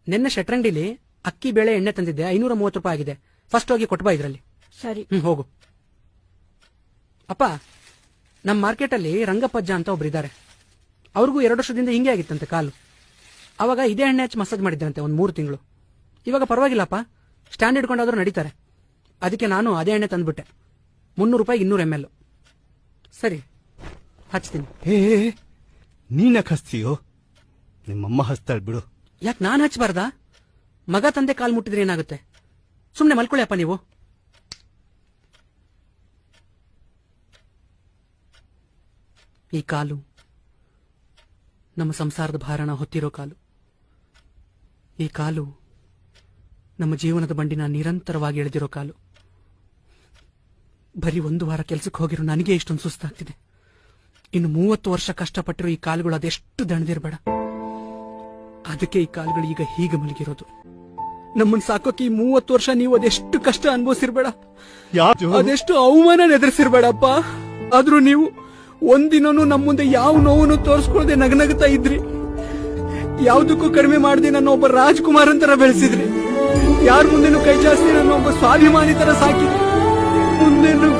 ನಿನ್ನೆ ಶೆಟ್ರಂಗಡಿಲಿ ಅಕ್ಕಿ ಬೇಳೆ ಎಣ್ಣೆ ತಂದಿದ್ದೆ, 530 ರೂಪಾಯಿ ಆಗಿದೆ. ಫಸ್ಟ್ ಹೋಗಿ ಕೊಟ್ಬಾ ಇದ್ರಲ್ಲಿ. ಸರಿ. ಹೋಗು. ಅಪ್ಪ, ನಮ್ಮ ಮಾರ್ಕೆಟಲ್ಲಿ ರಂಗಪ್ಪಜ್ಜ ಅಂತ ಒಬ್ರಿದ್ದಾರೆ. ಅವ್ರಿಗೂ 2 ವರ್ಷದಿಂದ ಹಿಂಗೆ ಆಗಿತ್ತಂತೆ ಕಾಲು. ಅವಾಗ ಇದೇ ಎಣ್ಣೆ ಹಚ್ಚಿ ಮಸಾಜ್ ಮಾಡಿದ್ದಂತೆ ಒಂದು 3 ತಿಂಗಳು. ಇವಾಗ ಪರವಾಗಿಲ್ಲಪ್ಪ, ಸ್ಟ್ಯಾಂಡ್ ಹಿಡ್ಕೊಂಡಾದ್ರೂ ನಡೀತಾರೆ. ಅದಕ್ಕೆ ನಾನು ಅದೇ ಎಣ್ಣೆ ತಂದ್ಬಿಟ್ಟೆ. 300 ರೂಪಾಯಿ 200 ml. ಸರಿ, ಹಚ್ತೀನಿ. ನೀನಕ್ಕೆ ಹಚ್ತೀಯೋ? ನಿಮ್ಮಮ್ಮ ಹಚ್ತಾಳ್ ಬಿಡು. ಯಾಕೆ ನಾನು ಹಚ್ಚಬಾರ್ದಾ? ಮಗ ತಂದೆ ಕಾಲು ಮುಟ್ಟಿದ್ರೆ ಏನಾಗುತ್ತೆ? ಸುಮ್ನೆ ಮಲ್ಕೊಳ್ಳಿ ಅಪ್ಪ ನೀವು. ಈ ಕಾಲು ನಮ್ಮ ಸಂಸಾರದ ಭಾರಣ ಹೊತ್ತಿರೋ ಕಾಲು. ಈ ಕಾಲು ನಮ್ಮ ಜೀವನದ ಬಂಡಿನ ನಿರಂತರವಾಗಿ ಎಳೆದಿರೋ ಕಾಲು. ಬರೀ 1 ವಾರ ಕೆಲ್ಸಕ್ಕೆ ಹೋಗಿರೋ ನನಗೆ ಇಷ್ಟೊಂದು ಸುಸ್ತಾಗ್ತಿದೆ. ಇನ್ನು 30 ವರ್ಷ ಕಷ್ಟಪಟ್ಟಿರೋ ಈ ಕಾಲುಗಳು ಅದೆಷ್ಟು ದಣದಿರ್ಬೇಡ. ಅದಕ್ಕೆ ಈ ಕಾಲುಗಳು ಈಗ ಹೀಗೆ ಮಲಗಿರೋದು. ನಮ್ಮನ್ನ ಸಾಕೋಕೆ ಈ 30 ವರ್ಷ ನೀವು ಅದೆಷ್ಟು ಕಷ್ಟ ಅನುಭವಿಸಿರ್ಬೇಡ, ಅದೆಷ್ಟು ಅವಮಾನ ಎದುರಿಸಿರ್ಬೇಡಪ್ಪ. ಆದ್ರೂ ನೀವು ಒಂದಿನೂ ನಮ್ಮ ಮುಂದೆ ಯಾವ ನೋವನ್ನು ತೋರಿಸ್ಕೊಳ್ಳದೆ ನಗನಗ್ತಾ ಇದ್ರಿ. ಯಾವುದಕ್ಕೂ ಕಡಿಮೆ ಮಾಡದೆ ನನ್ನ ಒಬ್ಬ ರಾಜ್ಕುಮಾರನ್ ತರ ಬೆಳೆಸಿದ್ರಿ. ಯಾರ ಮುಂದೆನೂ ಕೈ ಜಾಸ್ತಿ ನನ್ನ ಒಬ್ಬ ಸ್ವಾಭಿಮಾನಿ ತರ ಸಾಕಿದ್ರಿ. ಮುಂದೆನೂ